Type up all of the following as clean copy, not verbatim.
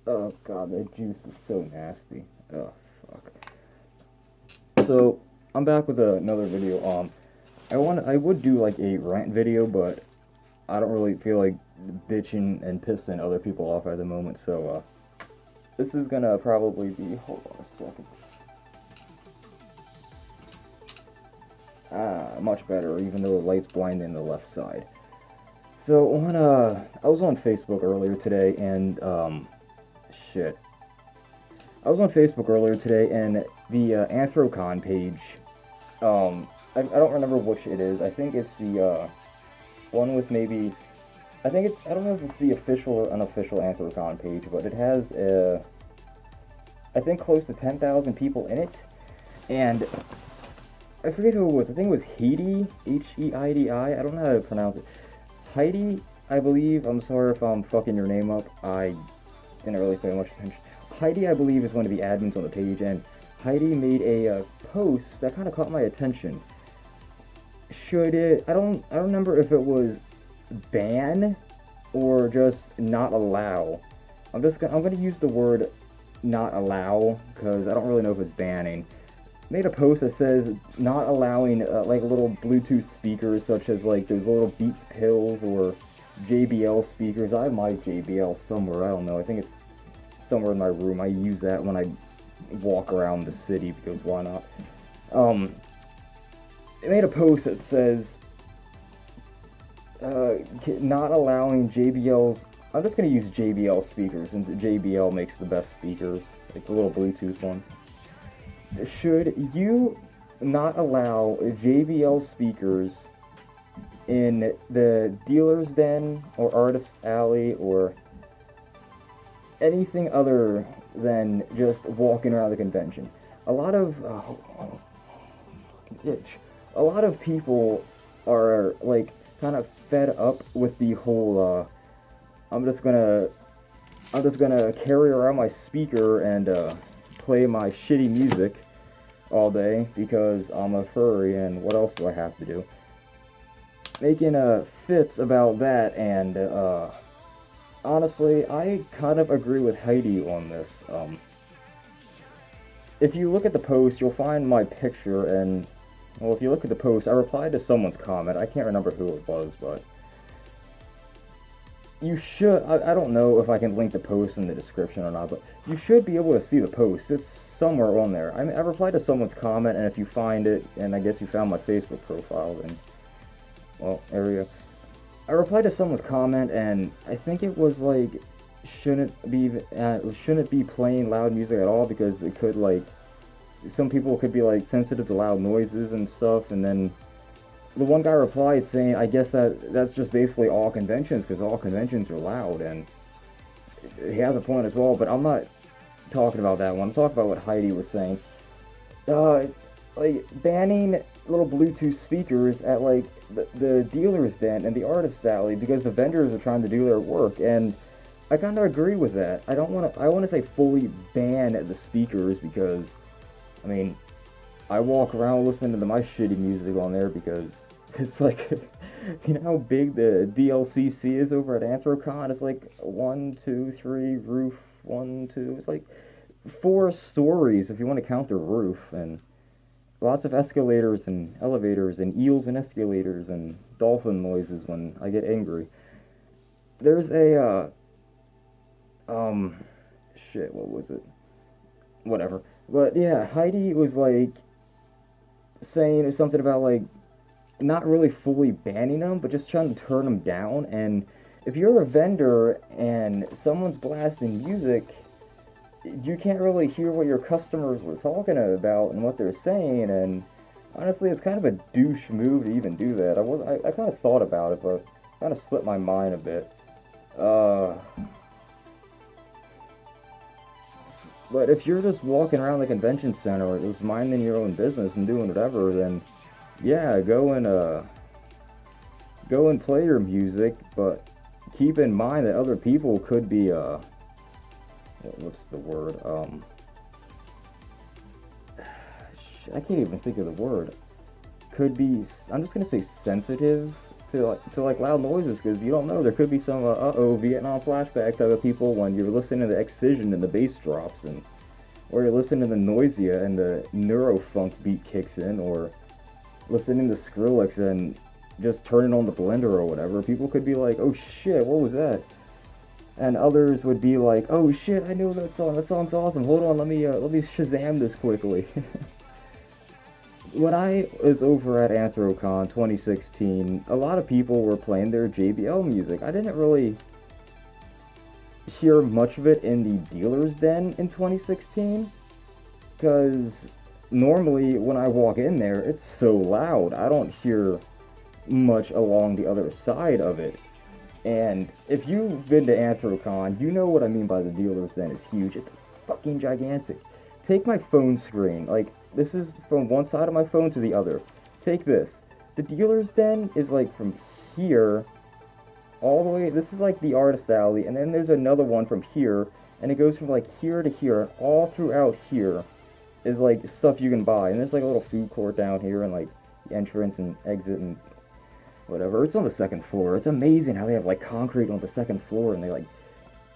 Oh god, that juice is so nasty. Oh fuck. So I'm back with another video. I would do like a rant video, but I don't really feel like bitching and pissing other people off at the moment. So this is gonna probably be. Hold on a second. Much better, even though the light's blinding the left side. So I was on Facebook earlier today, and shit. I was on Facebook earlier today, and the Anthrocon page. I don't remember which it is. I think it's the one with maybe. I think it's. I don't know if it's the official or unofficial Anthrocon page, but it has I think close to 10,000 people in it, and I forget who it was. I think it was Heidi, Heidi. I don't know how to pronounce it. Heidi, I believe. I'm sorry if I'm fucking your name up. I didn't really pay much attention. Heidi, I believe, is one of the admins on the page, and Heidi made a post that kind of caught my attention. Should it? I don't remember if it was ban or just not allow. I'm gonna use the word not allow because I don't really know if it's banning. Made a post that says not allowing like little Bluetooth speakers such as like those little Beats Pills or JBL speakers. I have my JBL somewhere. I don't know. I think it's somewhere in my room. I use that when I walk around the city because why not? It made a post that says not allowing JBL's. I'm just gonna use JBL speakers since JBL makes the best speakers, like the little Bluetooth ones. Should you not allow JBL speakers in the dealer's den or artist alley or anything other than just walking around the convention? A lot of a lot of people are like kind of fed up with the whole I'm just gonna carry around my speaker and play my shitty music all day because I'm a furry and what else do I have to do? Making fits about that, and honestly, I kind of agree with Heidi on this. If you look at the post, you'll find my picture, and well, if you look at the post, I replied to someone's comment. I can't remember who it was, but you should. I don't know if I can link the post in the description or not, but you should be able to see the post. It's somewhere on there. I replied to someone's comment, and if you find it, and I guess you found my Facebook profile, then, well, there we go. I replied to someone's comment, and I think it was like, shouldn't be playing loud music at all because it could like, some people could be like sensitive to loud noises and stuff, and then the one guy replied saying, I guess that's just basically all conventions, because all conventions are loud, and he has a point as well, but I'm not talking about that one. I'm talking about what Heidi was saying. Like, banning little Bluetooth speakers at, like, the dealer's den and the artist's alley, because the vendors are trying to do their work, and I kind of agree with that. I want to say fully ban the speakers, because, I mean, I walk around listening to my shitty music on there because it's like, you know how big the DLCC is over at Anthrocon? It's like 1, 2, 3, roof, 1, 2. It's like 4 stories if you want to count the roof, and lots of escalators and elevators and eels and escalators and dolphin noises when I get angry. There's a, shit, what was it? Whatever. But yeah, Heidi was like saying something about like not really fully banning them, but just trying to turn them down. And if you're a vendor and someone's blasting music, you can't really hear what your customers were talking about and what they're saying. And honestly, it's kind of a douche move to even do that. I kind of thought about it, but kind of slipped my mind a bit. But if you're just walking around the convention center or just minding your own business and doing whatever, then yeah, go and play your music, but keep in mind that other people could be what's the word? I can't even think of the word. Could be, I'm just gonna say sensitive to like loud noises, because you don't know, there could be some uh-oh Vietnam flashback type of people when you're listening to the excision and the bass drops, and or you're listening to the Noisia and the neurofunk beat kicks in, or listening to Skrillex and just turning on the blender or whatever. People could be like, oh shit, what was that? And others would be like, oh shit, I know that song, that song's awesome, hold on, let me Shazam this quickly. When I was over at Anthrocon 2016, a lot of people were playing their JBL music. I didn't really hear much of it in the dealer's den in 2016, because normally when I walk in there, it's so loud, I don't hear much along the other side of it. And if you've been to Anthrocon, you know what I mean by the dealer's den. It's huge. It's fucking gigantic. Take my phone screen. Like, this is from one side of my phone to the other. Take this. The dealer's den is like from here all the way. This is like the artist alley, and then there's another one from here, and it goes from like here to here, and all throughout here is like stuff you can buy. And there's like a little food court down here, and like the entrance and exit and whatever. It's on the second floor. It's amazing how they have like concrete on the second floor, and they like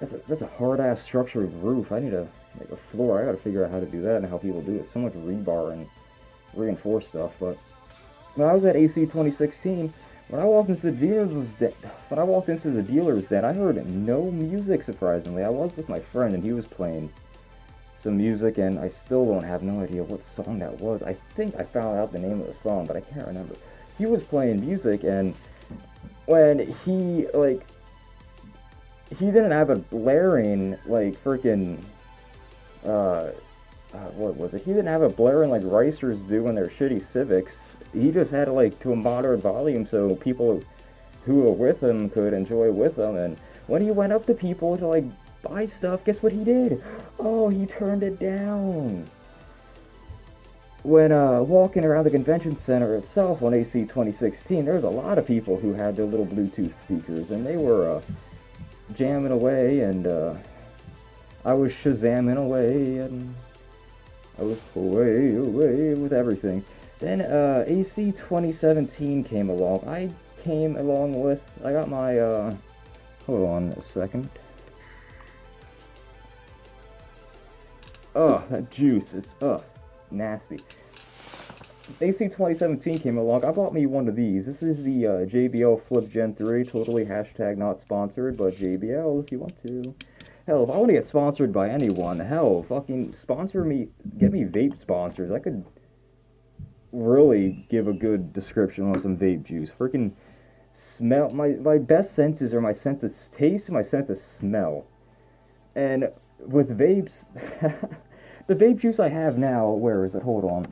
that's a hard ass structured roof. I need to make a floor. I gotta figure out how to do that and how people do it. So much rebar and reinforced stuff. But when I was at AC 2016, when I walked into the dealer's den, I heard no music. Surprisingly, I was with my friend and he was playing some music, and I still have no idea what song that was. I think I found out the name of the song, but I can't remember. He was playing music, and when he didn't have a blaring like freaking what was it? He didn't have a blaring like racers do in their shitty Civics. He just had it like to a moderate volume so people who were with him could enjoy with him. And when he went up to people to like buy stuff, guess what he did? Oh, he turned it down. When walking around the convention center itself on AC 2016, there was a lot of people who had their little Bluetooth speakers, and they were jamming away, and I was Shazamming away, and I was away with everything. Then AC 2017 came along. I got my, hold on a second. Oh, that juice, it's, nasty. AC 2017 came along. I bought me one of these. This is the JBL Flip Gen 3. Totally hashtag not sponsored, but JBL if you want to. Hell, if I want to get sponsored by anyone, hell, fucking sponsor me. Get me vape sponsors. I could really give a good description on some vape juice. Freaking smell. My best senses are my sense of taste and my sense of smell. And with vapes, the vape juice I have now, where is it? Hold on.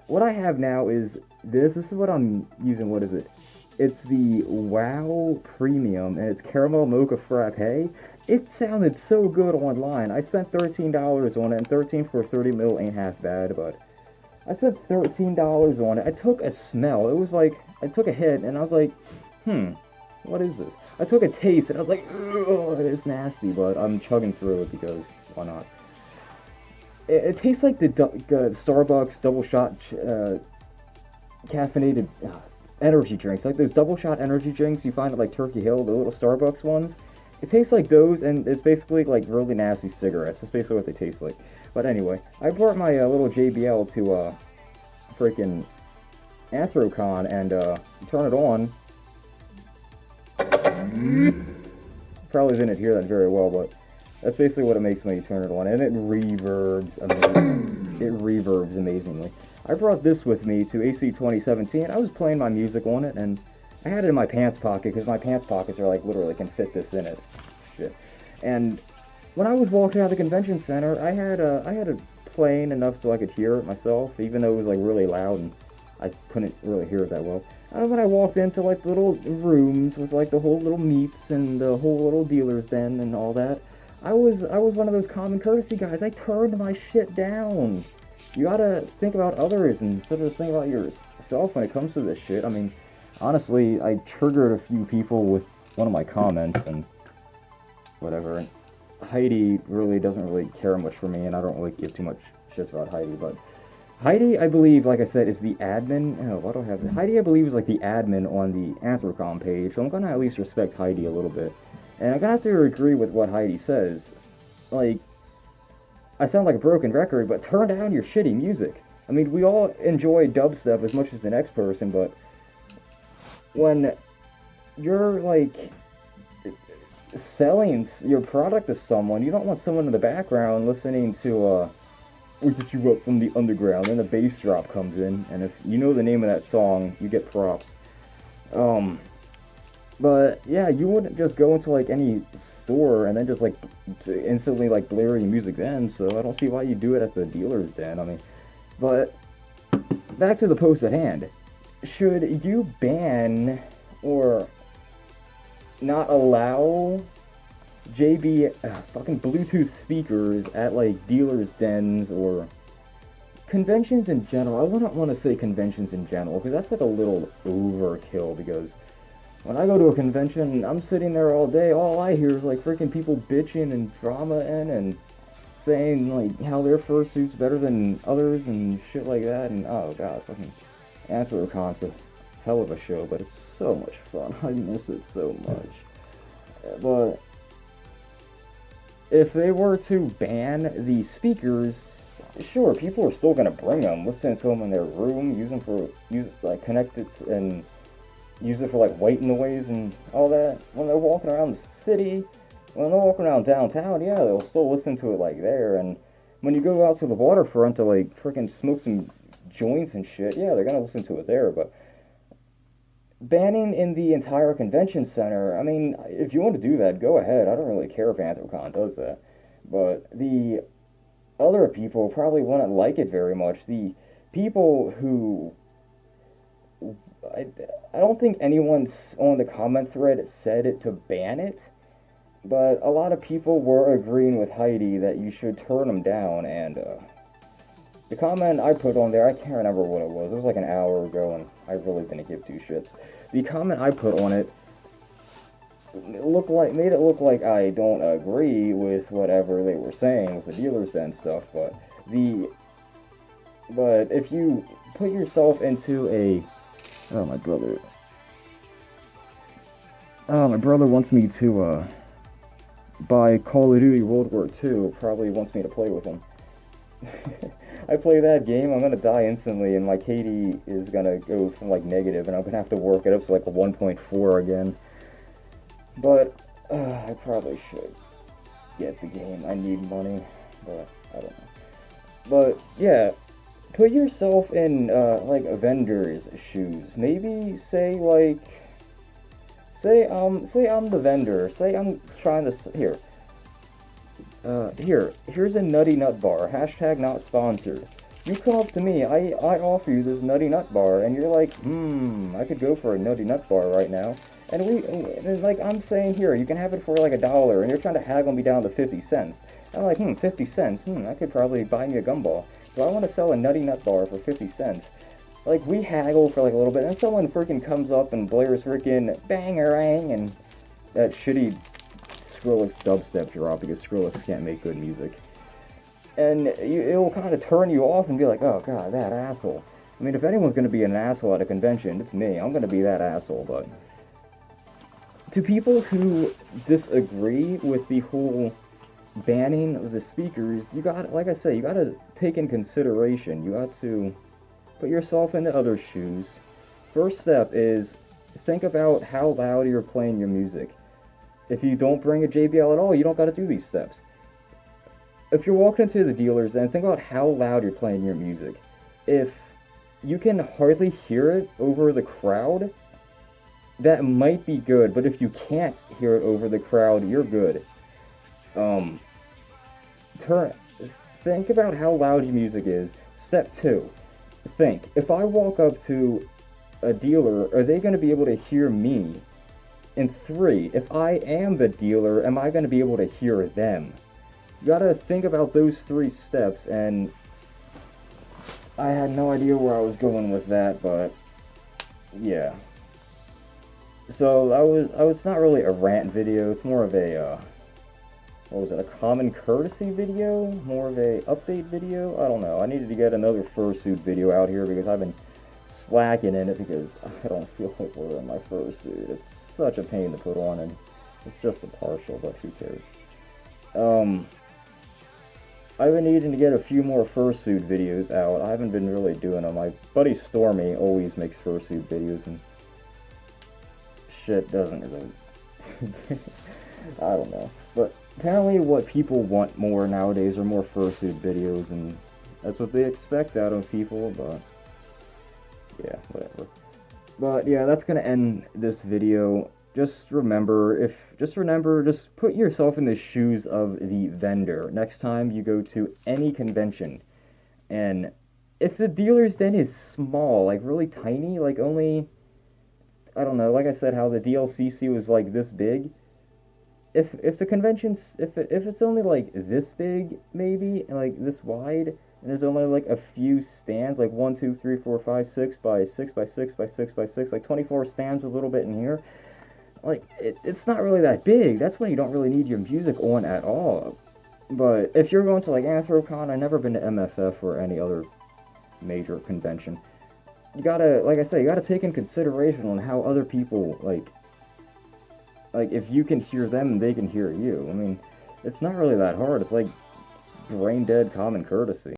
What I have now is this. This is what I'm using. What is it? It's the Wow Premium, and it's Caramel Mocha Frappe. It sounded so good online. I spent $13 on it, and 13 for 30 mil ain't half bad, but I spent $13 on it. I took a smell. It was like, I took a hit, and I was like, what is this? I took a taste, and I was like, ugh, it's nasty, but I'm chugging through it because why not? It tastes like the Starbucks double shot caffeinated energy drinks, like those double shot energy drinks you find at like Turkey Hill, the little Starbucks ones. It tastes like those, and it's basically like really nasty cigarettes. That's basically what they taste like. But anyway, I brought my little JBL to freaking Anthrocon, and turn it on. Probably didn't hear that very well, but that's basically what it makes when you turn it on, and it reverbs amazingly. It reverbs amazingly. I brought this with me to AC 2017. I was playing my music on it, and I had it in my pants pocket, because my pants pockets are like, literally can fit this in it. Shit. And when I was walking out of the convention center, I had it playing enough so I could hear it myself, even though it was like really loud, and I couldn't really hear it that well. And when I walked into like little rooms with like the whole little meets and the whole little dealer's den and all that, I was one of those common courtesy guys. I turned my shit down. You gotta think about others instead of just think about yourself when it comes to this shit. I mean, honestly, I triggered a few people with one of my comments and whatever. And Heidi really doesn't really care much for me, and I don't really give too much shits about Heidi, but Heidi, I believe, like I said, is the admin. Oh, why do I have this? Heidi, I believe, is like the admin on the Anthrocon page, so I'm gonna at least respect Heidi a little bit. And I'm gonna have to agree with what Heidi says. Like, I sound like a broken record, but turn down your shitty music. I mean, we all enjoy dubstep as much as the next person, but when you're like selling your product to someone, you don't want someone in the background listening to we Get You Up from the Underground, and the bass drop comes in, and if you know the name of that song, you get props. Um, but yeah, you wouldn't just go into like any store and then just like instantly like blare your music then, so I don't see why you do it at the dealer's den. I mean, but back to the post at hand. Should you ban or not allow fucking Bluetooth speakers at like dealers' dens or conventions in general? I wouldn't want to say conventions in general because that's like a little overkill. Because when I go to a convention, I'm sitting there all day. All I hear is like freaking people bitching and drama and saying like how their fursuit's better than others and shit like that. And oh god, fucking Anthrocon's a hell of a show, but it's so much fun. I miss it so much. But if they were to ban the speakers, sure, people are still gonna bring them, listen to them in their room, like connect it and use it for like white noise and all that. When they're walking around the city, when they're walking around downtown, yeah, they'll still listen to it like there. And when you go out to the waterfront to like freaking smoke some joints and shit, yeah, they're gonna listen to it there. But banning in the entire convention center, I mean, if you want to do that, go ahead. I don't really care if Anthrocon does that. But the other people probably wouldn't like it very much. The people who... I don't think anyone on the comment thread said it to ban it, but a lot of people were agreeing with Heidi that you should turn them down, and the comment I put on there, I can't remember what it was. It was like an hour ago, and I really didn't give two shits. The comment I put on it made it look like I don't agree with whatever they were saying with the dealers and stuff. But if you put yourself into a my brother wants me to buy Call of Duty World War II. Probably wants me to play with him. I play that game, I'm gonna die instantly, and my KD is gonna go from like negative, and I'm gonna have to work it up to like a 1.4 again. But I probably should get the game. I need money, but I don't know. But yeah, put yourself in like a vendor's shoes. Maybe say I'm the vendor. Say I'm trying to here's a Nutty Nut Bar, hashtag not sponsored. You come up to me, I offer you this Nutty Nut Bar, and you're like, I could go for a Nutty Nut Bar right now. And like, I'm saying, here, you can have it for like $1, and you're trying to haggle me down to 50 cents. I'm like, 50 cents, I could probably buy me a gumball. So I want to sell a Nutty Nut Bar for 50 cents. Like, we haggle for like a little bit, and someone freaking comes up and blares freaking bangerang, and that shitty Skrillex dubstep drop, because Skrillex can't make good music. And it'll kind of turn you off and be like, oh god, that asshole. I mean, if anyone's going to be an asshole at a convention, it's me. I'm going to be that asshole. But to people who disagree with the whole banning of the speakers, you got, like I say, you got to take in consideration. You got to put yourself in the other shoes. First step is think about how loud you're playing your music. If you don't bring a JBL at all, you don't got to do these steps. If you're walking into the dealers, then think about how loud you're playing your music. If you can hardly hear it over the crowd, that might be good, but if you can't hear it over the crowd, you're good. Think about how loud your music is. Step 2, think, if I walk up to a dealer, are they going to be able to hear me? And 3, if I am the dealer, am I going to be able to hear them? You gotta think about those 3 steps, and I had no idea where I was going with that, but yeah. So I was not really a rant video. It's more of a what was it, a common courtesy video? More of a update video? I don't know. I needed to get another fursuit video out here because I've been slacking in it because I don't feel like wearing my fursuit. It's such a pain to put on, and it's just a partial, but who cares? I've been needing to get a few more fursuit videos out. I haven't been really doing them. My buddy Stormy always makes fursuit videos, and shit doesn't really... I don't know. But apparently what people want more nowadays are more fursuit videos, and that's what they expect out of people, but... yeah, whatever. But yeah, that's gonna end this video. Just put yourself in the shoes of the vendor next time you go to any convention. And if the dealer's den is small, like really tiny, like only, I don't know, like I said, how the DLCC was like this big. If the convention's, if it's only like this big, maybe, and like this wide, and there's only like a few stands, like 1, 2, 3, 4, 5, 6 by 6 by 6 by 6 by 6, like 24 stands with a little bit in here, like, it's not really that big. That's when you don't really need your music on at all. But if you're going to, like, Anthrocon, I've never been to MFF or any other major convention, you gotta, like I said, you gotta take in consideration on how other people, like, if you can hear them, they can hear you. I mean, it's not really that hard. It's like brain dead common courtesy.